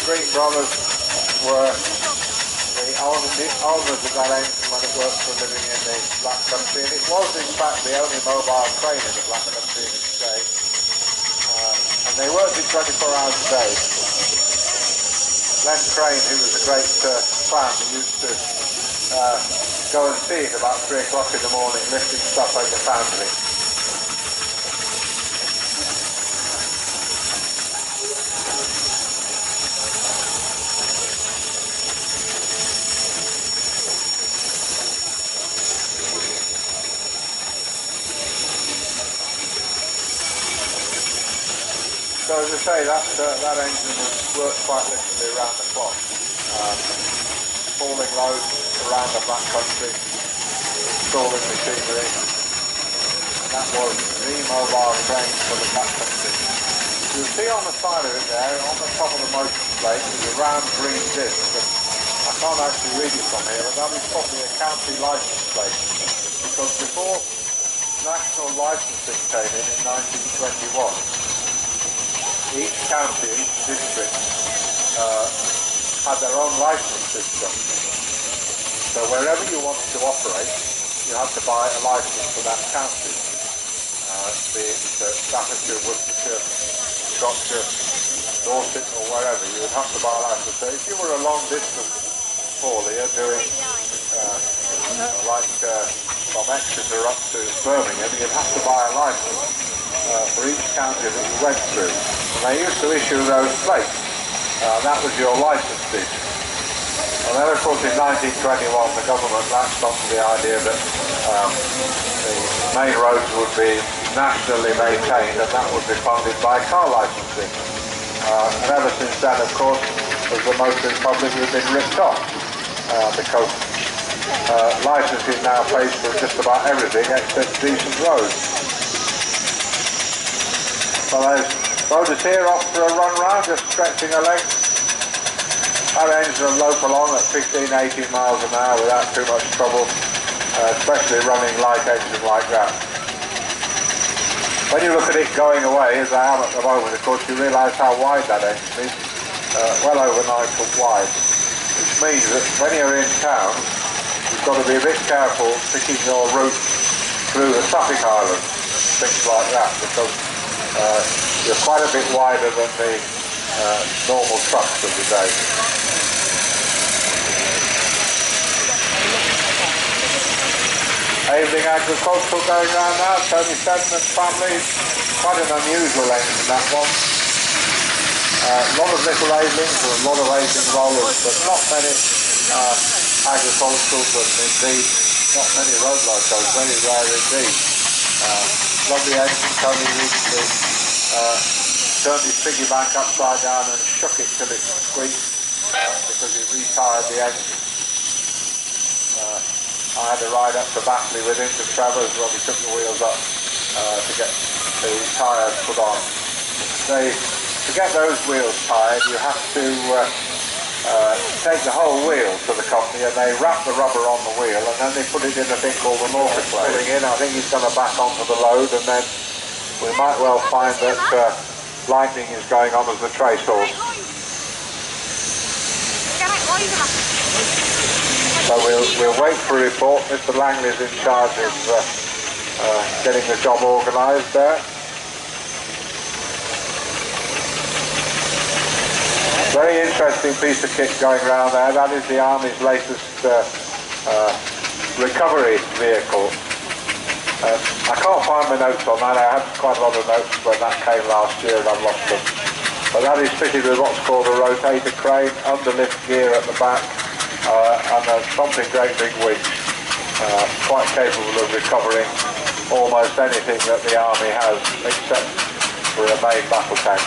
Green brothers were the owners of that engine when it worked for a living in the Black Country, and it was in fact the only mobile train in the Black Country in its day. And they worked it 24 hours a day. Len Crane, who was a great fan, used to go and see it about 3 o'clock in the morning, lifting stuff over the foundry. So as I say, that engine was worked quite literally around the clock, hauling loads around the Black Country, installing machinery, and that was the mobile train for the Black Country. You'll see on the side of it there, on the top of the motion plate, is a round green disc, and I can't actually read it from here, but that is probably a county licence plate, because before national licensing came in 1921, each county, each district had their own license system. So wherever you wanted to operate, you had to buy a license for that county. Be it Staffordshire, Worcestershire, Shropshire, Dorset or wherever, you would have to buy a license. So if you were a long distance haulier doing from Exeter up to Birmingham, you'd have to buy a license for each county that you went through. And they used to issue those plates. That was your license disc. And then of course in 1921 the government latched onto the idea that the main roads would be nationally maintained and that would be funded by car licensing. And ever since then, of course, as the motoring public, we've been ripped off because licensing now pays for just about everything except decent roads. So there's motors here off for a run round, just stretching a leg. That engine will lope along at 15-18 miles an hour without too much trouble, especially running light engine like that. When you look at it going away, as I am at the moment, of course you realise how wide that engine is, well over 9 foot wide, which means that when you're in town, you've got to be a bit careful picking your route through the Suffolk Islands, things like that, because you're quite a bit wider than the normal trucks of the day. Evening agricultural going around now, Tony Seddon and family, quite an unusual engine that one. A lot of little aidlings and a lot of aidling rollers, but not many agriculturals and indeed not many road locos, very rare indeed. Lovely engine, Tony used to turned his piggyback upside down and shook it till it squeaked because he retired the engine. I had to ride up to Batley with him to Travers when we took the wheels up to get the tyres put on. To get those wheels tired, you have to take the whole wheel to the company and they wrap the rubber on the wheel and then they put it in a thing called the mortar clay. I think he's going to back onto the load and then we might well find that lightning is going on as the tray saws. So we'll wait for a report. Mr. Langley's in charge of getting the job organised there. Very interesting piece of kit going around there. That is the Army's latest recovery vehicle. I can't find my notes on that. I had quite a lot of notes when that came last year and I've lost them. But that is fitted with what's called a rotator crane, underlift gear at the back, and a something great big winch. Quite capable of recovering almost anything that the Army has, except for a main battle tank.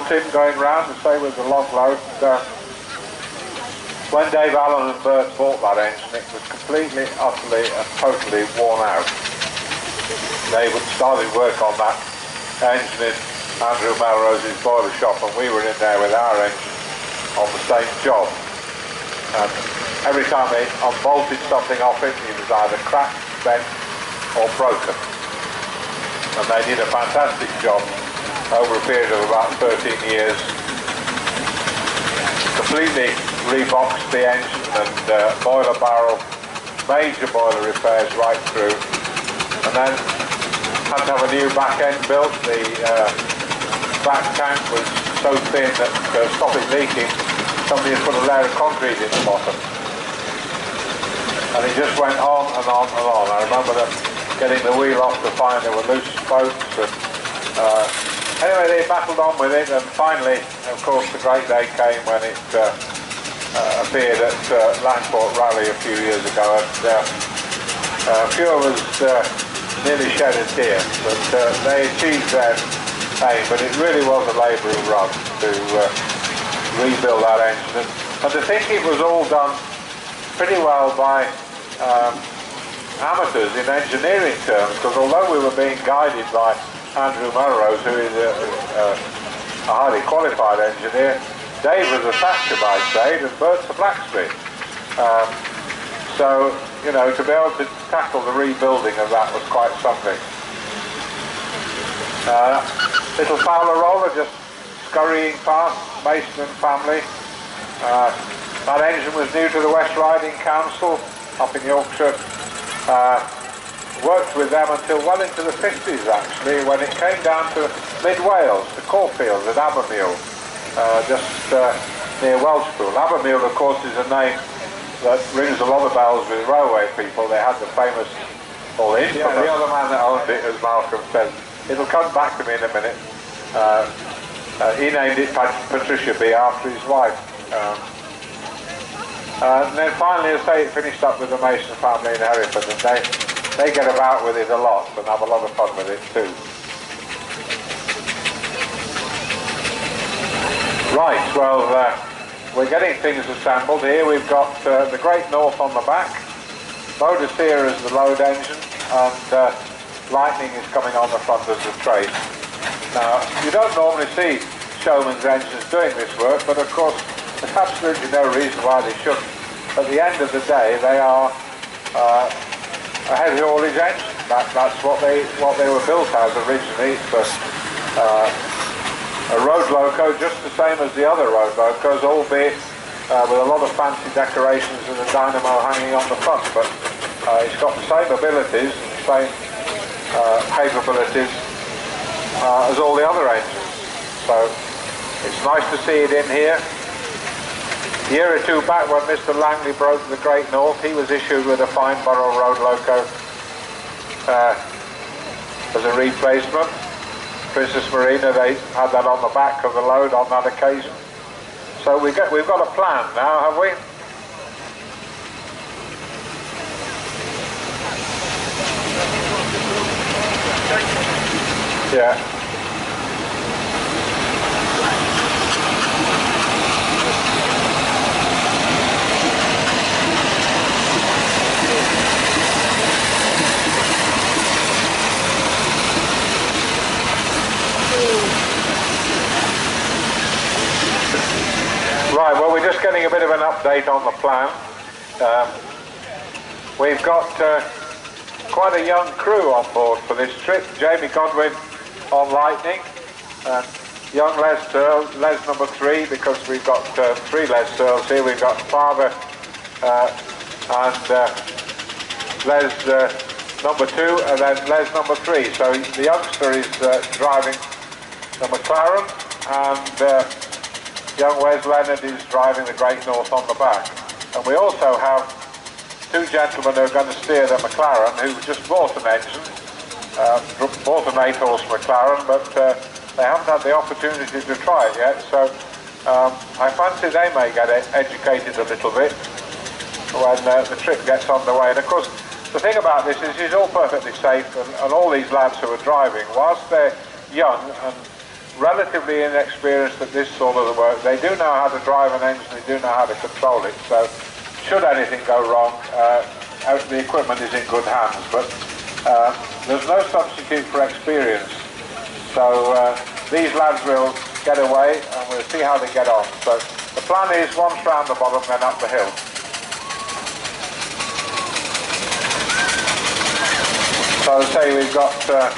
Tim going round to say with the log load. When Dave Allen and Bert bought that engine, it was completely, utterly and totally worn out. They started work on that engine in Andrew Melrose's boiler shop, and we were in there with our engine on the same job. And every time they unbolted something off it, it was either cracked, bent or broken. And they did a fantastic job over a period of about 13 years. Completely reboxed the engine and boiler barrel, major boiler repairs right through, and then had to have a new back end built. The back tank was so thin that to stop it leaking, somebody had put a layer of concrete in the bottom, and it just went on and on and on. I remember them getting the wheel off to find there were loose spokes, and anyway they battled on with it, and finally, of course, the great day came when it appeared at Langport Rally a few years ago, and a few of us nearly shed a tear, but they achieved their aim. But it really was a labour of love to rebuild that engine, and to think it was all done pretty well by amateurs in engineering terms, because although we were being guided by Andrew Melrose, who is a highly qualified engineer, Dave was a thatcher by trade and Bert's a blacksmith. So, you know, to be able to tackle the rebuilding of that was quite something. Little Fowler roller just scurrying past, Mason and family. That engine was new to the West Riding Council up in Yorkshire. Worked with them until well into the 50s actually, when it came down to Mid Wales, to Caulfield at Abermule. Just near Welshpool. Abermule, of course, is a name that rings a lot of bells with railway people. They had the famous, or the other man that owned it, as Malcolm said, it'll come back to me in a minute. He named it Patricia B after his wife. And then finally, as I say, it finished up with the Mason family in Hereford, and they get about with it a lot and have a lot of fun with it too. Right, well, we're getting things assembled here. We've got the Great North on the back, Bodicea as the load engine, and Lightning is coming on the front as the trace. Now, you don't normally see showman's engines doing this work, but of course, there's absolutely no reason why they shouldn't. At the end of the day, they are a heavy haulage engine. That's what they were built as originally. It's a road loco, just the same as the other road locos, albeit with a lot of fancy decorations and a dynamo hanging on the front. But it's got the same abilities, the same capabilities as all the other engines. So it's nice to see it in here. A year or two back, when Mr. Langley broke the Great North, he was issued with a Fineborough road loco as a replacement. Princess Marina, they had that on the back of the load on that occasion. So we've got a plan now, have we? Yeah. Right, well, we're just getting a bit of an update on the plan. We've got quite a young crew on board for this trip. Jamie Godwin on Lightning, young Les Searle, Les number 3, because we've got 3 Les Searles here. We've got Father and Les number 2, and then Les number 3. So the youngster is driving the McLaren, and young Wes Leonard is driving the Great North on the back. And we also have 2 gentlemen who are going to steer the McLaren, who just bought an engine, bought an 8-horse McLaren, but they haven't had the opportunity to try it yet. So I fancy they may get educated a little bit when the trip gets underway. And of course, the thing about this is it's all perfectly safe, and all these lads who are driving, whilst they're young and relatively inexperienced at this sort of work. They do know how to drive an engine, they do know how to control it, so should anything go wrong, the equipment is in good hands, but there's no substitute for experience. So these lads will get away and we'll see how they get on. So the plan is once round the bottom, then up the hill. So as I say, we've got a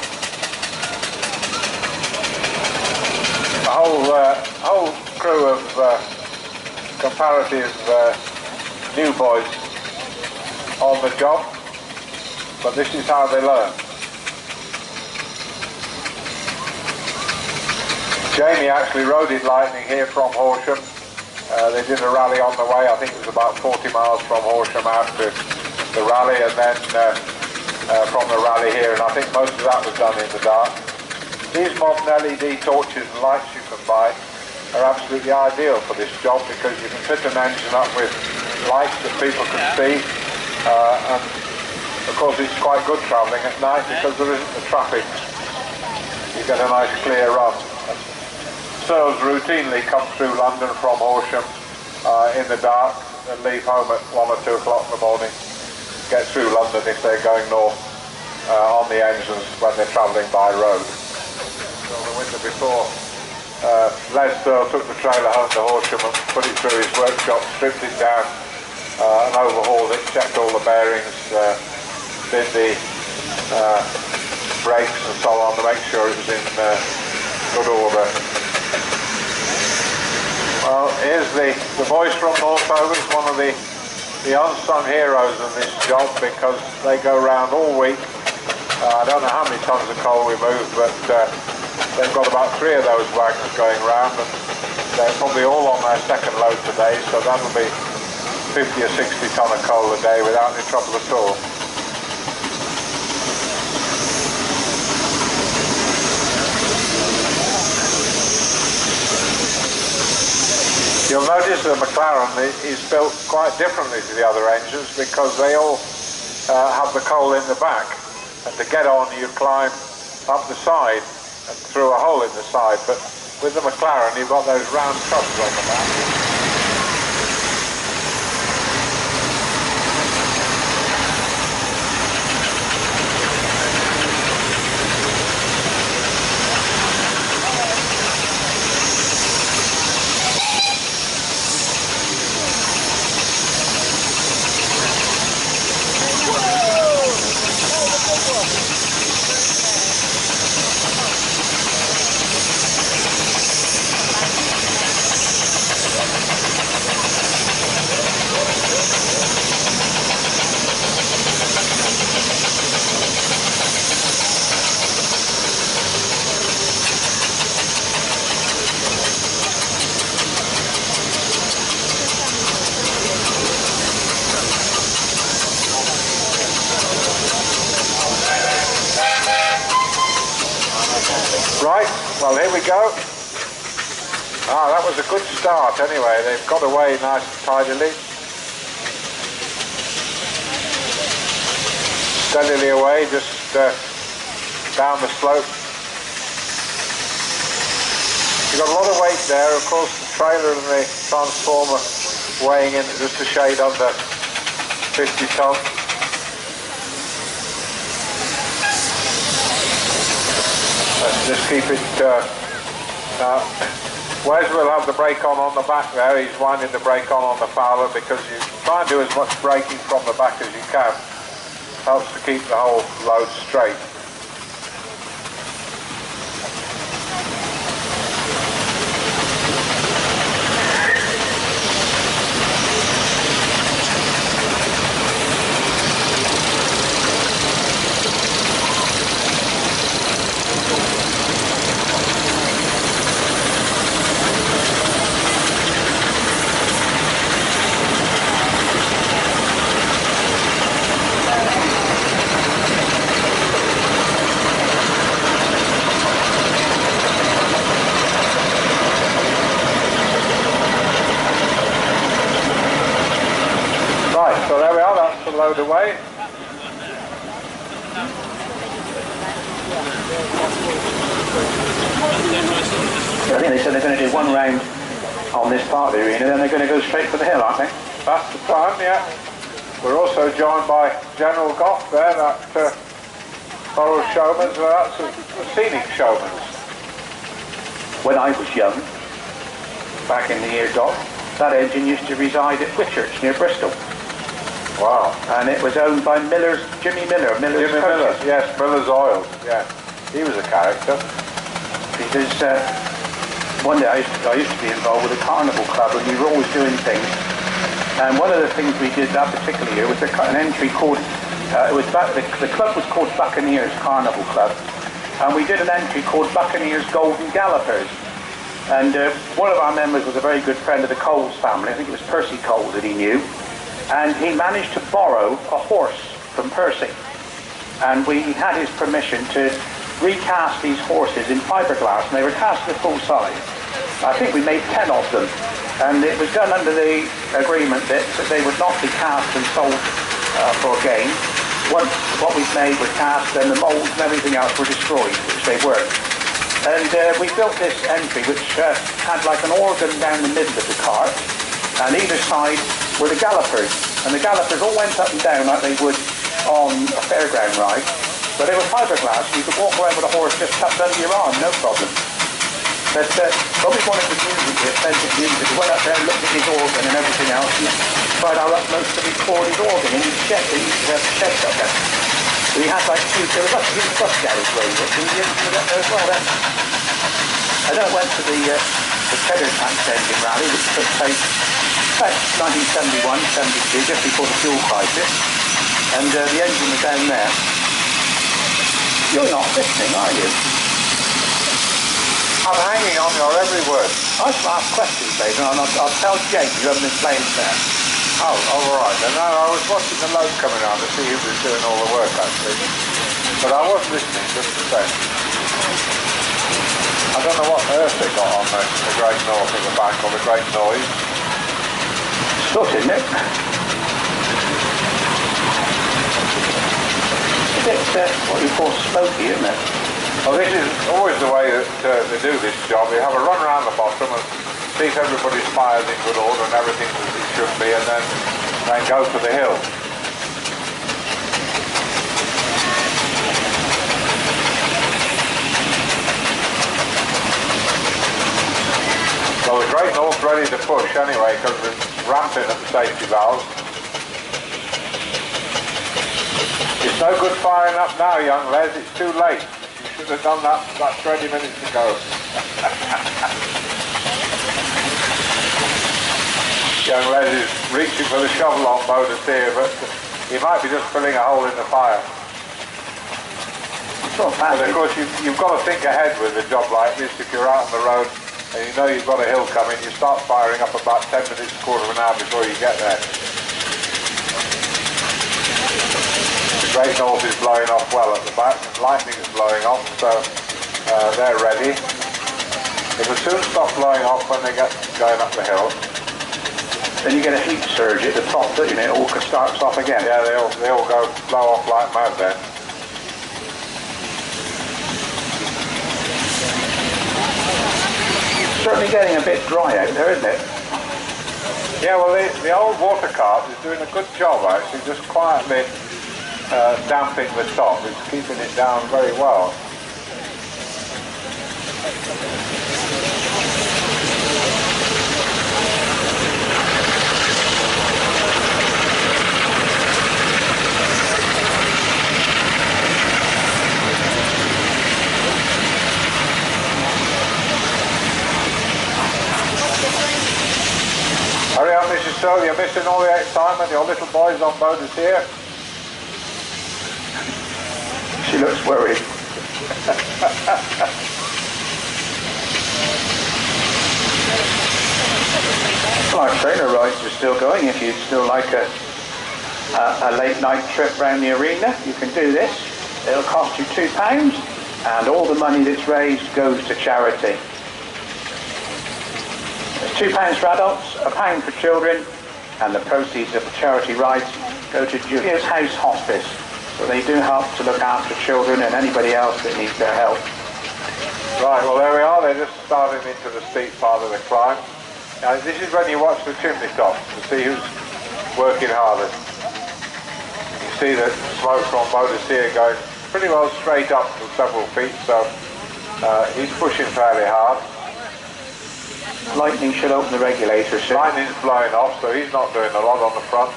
whole crew of comparative new boys on the job, but this is how they learn. Jamie actually rode in Lightning here from Horsham. They did a rally on the way. I think it was about 40 miles from Horsham out to the rally, and then from the rally here, and I think most of that was done in the dark. These modern LED torches and lights you can buy are absolutely ideal for this job, because you can fit an engine up with lights that people can see, and of course it's quite good travelling at night because there isn't the traffic. You get a nice clear run. Searles routinely come through London from Horsham in the dark and leave home at 1 or 2 o'clock in the morning. Get through London if they're going north on the engines when they're travelling by road. So the winter before, Les Searle took the trailer home to Horsham and put it through his workshop, stripped it down and overhauled it, checked all the bearings, did the brakes and so on to make sure it was in good order. Well, here's the boys from Northover. It's one of the unsung heroes of this job, because they go around all week. I don't know how many tons of coal we move, but they've got about 3 of those wagons going round, and they're probably all on their second load today, so that'll be 50 or 60 ton of coal a day without any trouble at all. You'll notice the McLaren is built quite differently to the other engines, because they all have the coal in the back, and to get on you climb up the side and through a hole in the side, but with the McLaren you've got those round trucks on the back. Right, well here we go. That was a good start anyway. They've got away nice and tidily. Steadily away, just down the slope. You've got a lot of weight there. Of course the trailer and the transformer weighing in just a shade under 50 ton. Let's just keep it, Wes will have the brake on the back there. He's winding the brake on the Fowler, because you try and do as much braking from the back as you can. Helps to keep the whole load straight. So there we are, that's the load away. I think they said they're going to do one round on this part of the arena, then they're going to go straight for the hill, aren't they? That's the plan, yeah. We're also joined by General Goff there, that Forest Showman, so that's a scenic showman. When I was young, back in the year Doc, that engine used to reside at Whitchurch near Bristol. Wow. And it was owned by Jimmy Miller, Miller's Jimmy Miller, yes, Miller's Oil, yeah. He was a character. Because one day I used to be involved with a carnival club, and we were always doing things. And one of the things we did that particular year was an entry called, the club was called Buccaneers Carnival Club. And we did an entry called Buccaneers Golden Gallopers. And one of our members was a very good friend of the Coles family. I think it was Percy Coles that he knew. And he managed to borrow a horse from Percy. And we had his permission to recast these horses in fiberglass, and they were cast to full size. I think we made 10 of them, and it was done under the agreement that they would not be cast and sold for gain. Once what we'd made was cast, then the moulds and everything else were destroyed, which they weren't. And we built this entry which had like an organ down the middle of the cart, and either side were the gallopers, and the gallopers all went up and down like they would on a fairground ride. But they were fiberglass, you could walk around with a horse just tucked under your arm, no problem. But when we wanted the music, the authentic music, we went up there and looked at his organ and everything else, and tried our utmost to record his organ in his shed. He used to have a shed up there. So he had like there was like a huge bus garage where he was, and he used to get there as well then. And then I went to the Cheddar Tanks engine rally, which took place about 1971, 72, just before the fuel crisis. And the engine was down there. You're not listening, are you? I'm hanging on your every word. I shall ask questions, Dave, and I'll tell Jake you haven't been playing fair. Oh, all right. And I was watching the load coming on to see who was doing all the work, actually. But I was listening, just the same. I don't know what earth they got on the Great North at the back, or the Great Noise. Soot, isn't it? It's what you call smoky, isn't it? Well, this is always the way that they do this job. You have a run around the bottom and see if everybody's fire's in good order and everything as it should be, and then go to the hill. Well, the Great North's ready to push anyway, because we're ramping at the safety valves. It's no good firing up now, young Les, it's too late. You should have done that 20 minutes ago. Young Les is reaching for the shovel on bonus here, but he might be just filling a hole in the fire. But of course, you've got to think ahead with a job like this. If you're out on the road and you know you've got a hill coming, you start firing up about 10 minutes, quarter of an hour before you get there. The Great North is blowing off well at the back, lightning is blowing off, so they're ready. It will soon stop blowing off when they get going up the hill. Then you get a heat surge at the top, don't you? And it all starts off again. Yeah, they all go blow off like mad then. Certainly getting a bit dry out there, isn't it? Yeah, well, the old water cart is doing a good job actually, just quietly damping the top. It's keeping it down very well. Hurry up, Mrs. Searle, you're missing all the excitement. Your little boy's on bonus here. She looks worried. Well, our trailer rides are still going. If you'd still like a late night trip around the arena, you can do this. It'll cost you £2, and all the money that's raised goes to charity. It's £2 for adults, £1 for children, and the proceeds of the charity rides go to Julia's House Hospice. So they do help to look after children and anybody else that needs their help. Right, well there we are, they're just starting into the steep part of the climb. Now this is when you watch the chimney tops to see who's working hardest. You see the smoke from Dorset going pretty well straight up for several feet, so he's pushing fairly hard. Lightning should open the regulator soon. Lightning's blowing off, so he's not doing a lot on the front.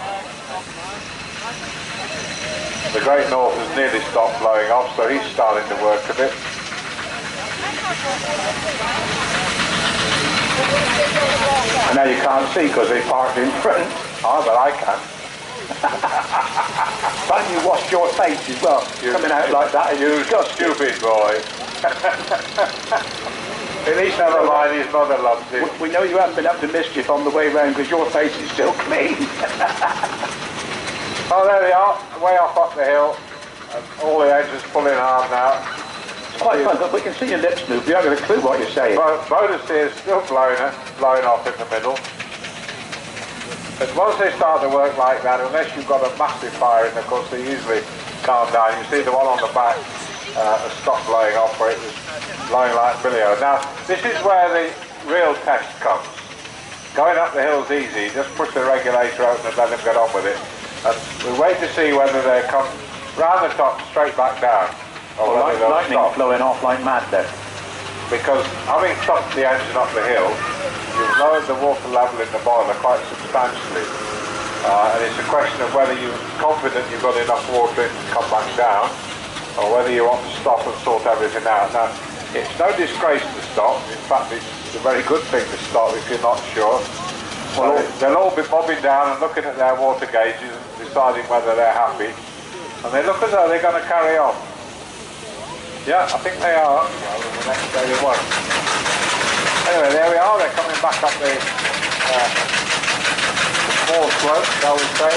The Great North has nearly stopped blowing off, so he's starting to work a bit. I know you can't see because they parked in front. Oh, but I can. But you washed your face as well, coming out like that. You stupid boy. At least never mind, his mother loves him. We know you haven't been up to mischief on the way round because your face is still clean. Oh, there they are, way off up the hill. And all the engines pulling hard now. It's quite fun, but we can see your lips move. We haven't got a clue what you're saying. Dorset is still blowing off in the middle. But once they start to work like that, unless you've got a massive fire in, of course, they usually calm down. You see the one on the back has stopped blowing off, where it was blowing like billiard. Now, this is where the real test comes. Going up the hill's easy, just push the regulator open and let them get on with it. And we wait to see whether they come round the top, straight back down. Or well, lightning stop. flowing off like mad then. Because having topped the engine up the hill, you've lowered the water level in the boiler quite substantially. And it's a question of whether you're confident you've got enough water in to come back down, or whether you want to stop and sort everything out. Now, it's no disgrace to stop. In fact, it's a very good thing to stop if you're not sure. Well, they'll all be bobbing down and looking at their water gauges and deciding whether they're happy. And they look as though they're going to carry on. Yeah, I think they are. Well, the next day they won't. Anyway, there we are. They're coming back up the small slope, shall we say.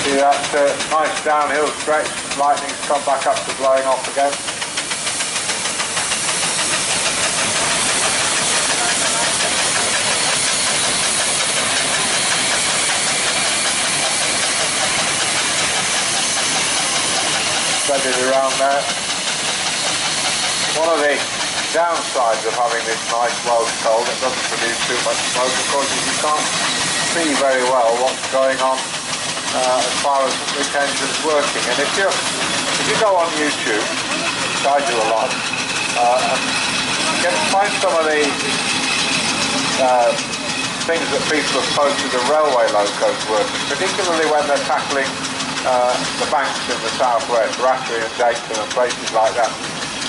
See that nice downhill stretch. Lightning's come back up to blowing off again. Spread it around there. One of the downsides of having this nice Welsh coal that doesn't produce too much smoke, of course, is you can't see very well what's going on as far as which engine's working. And if you go on YouTube, which I do a lot, and find some of the things that people have posted of railway locos working, particularly when they're tackling the banks in the southwest, Rattray and Dayton and places like that,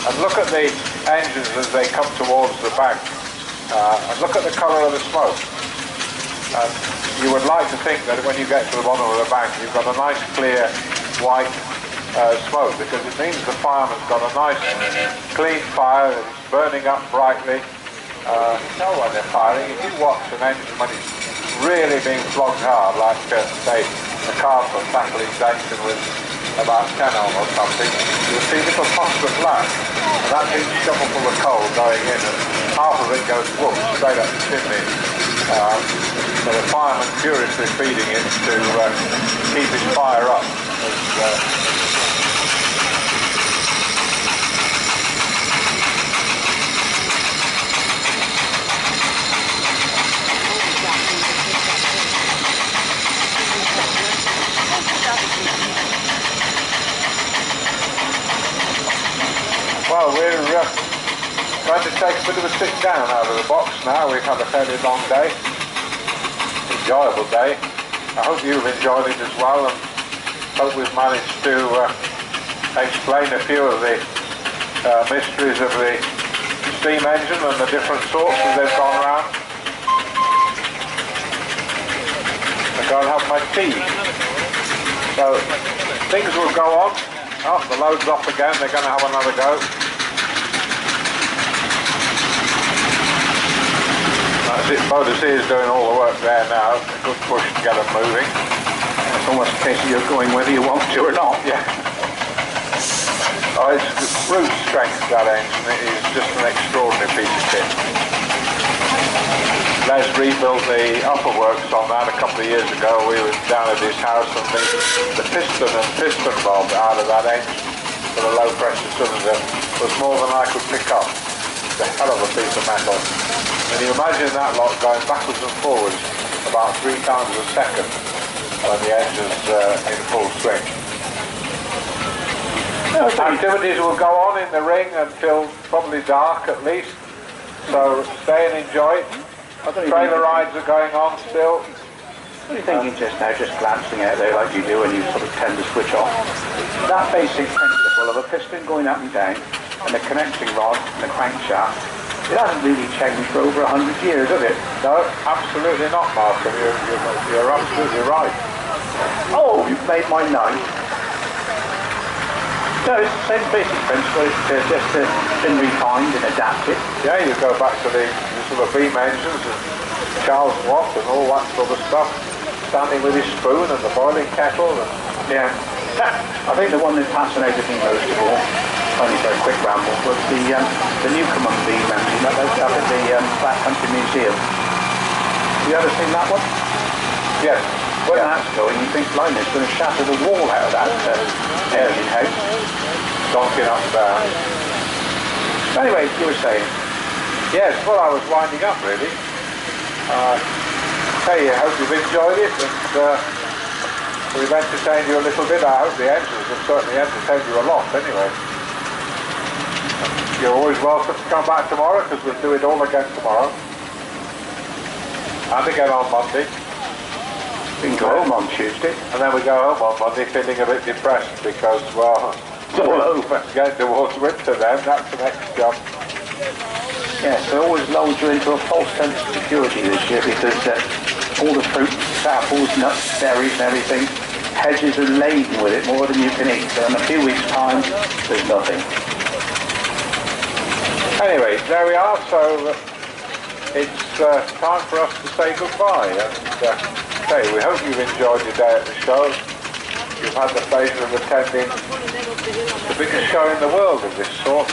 and look at the engines as they come towards the bank, and look at the colour of the smoke. And you would like to think that when you get to the bottom of the bank, you've got a nice clear white smoke, because it means the fireman's got a nice clean fire that's burning up brightly. You tell when they're firing. If you watch an engine when it's really being flogged hard, like say the Castle tackling Dayton with about 10 on or something, you'll see little puffs of black, and that's each shovel full of coal going in, and half of it goes whoop straight up the chimney. So the fireman furiously feeding it to keep his fire up. Well, we're going to take a bit of a sit down out of the box now. We've had a fairly long day, enjoyable day. I hope you've enjoyed it as well, and hope we've managed to explain a few of the mysteries of the steam engine and the different sorts as they've gone around. I'm going to have my tea. So things will go on. Oh, the load's off again. They're going to have another go. That's it. Dorset is doing all the work there now. A good push to get them moving. It's almost a case of you're going whether you want to or not. Yeah. Oh, it's the brute strength, that engine. It is just an extraordinary piece of kit. Les rebuilt the upper works on that a couple of years ago. We were down at his house, and the piston and piston bob out of that engine for the low pressure cylinder was more than I could pick up. It's a hell of a piece of metal. And you imagine that lot going backwards and forwards about 3 times a second when the engine's in full swing. Activities will go on in the ring until probably dark at least, so stay and enjoy it. Trailer rides are going on still. What are you thinking just now, just glancing out there like you do when you sort of tend to switch off? That basic principle of a piston going up and down and the connecting rod and the crankshaft, it hasn't really changed for over 100 years, has it? No, absolutely not, Malcolm. You're absolutely right. Oh, you've made my night. No, it's the same basic principle. It's just been refined and adapted. Yeah, you go back to the sort of beam engines and Charles Watt and all that sort of stuff, standing with his spoon and the boiling kettle. And, yeah. I think the one that fascinated me most of all, only for a quick ramble, was the Newcomen beam engine that was up at the Black Country Museum. Have you ever seen that one? yes. When that's going, you think, blimey, it's going to shatter the wall out of that engine house. Donking up there. Anyway, you were saying? Yes, well, I was winding up really. Hey, I hope you've enjoyed it, and we've entertained you a little bit. I hope the engines have certainly entertained you a lot anyway. You're always welcome to come back tomorrow, because we'll do it all again tomorrow. And again on Monday. We can go home on Tuesday. And then we go home on Monday feeling a bit depressed because, well, it's all over. Getting towards winter then, that's the next job. Yes, they always lulled you into a false sense of security this year because all the fruit, apples, nuts, berries and everything, hedges are laden with it more than you can eat. So in a few weeks' time, there's nothing. Anyway, there we are. So it's time for us to say goodbye. And we hope you've enjoyed your day at the show. You've had the pleasure of attending the biggest show in the world of this sort.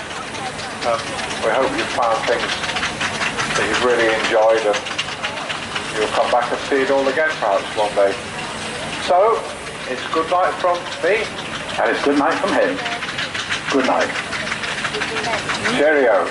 We hope you've found things that you've really enjoyed, and you'll come back and see it all again perhaps one day. So, it's good night from me. And it's good night from him. Good night. Cheerio.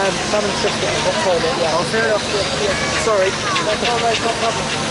Salmon biscuit, I'll call it, yeah. Oh, fair enough. Yeah. Sorry. That's all right, no problem.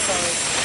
Sorry.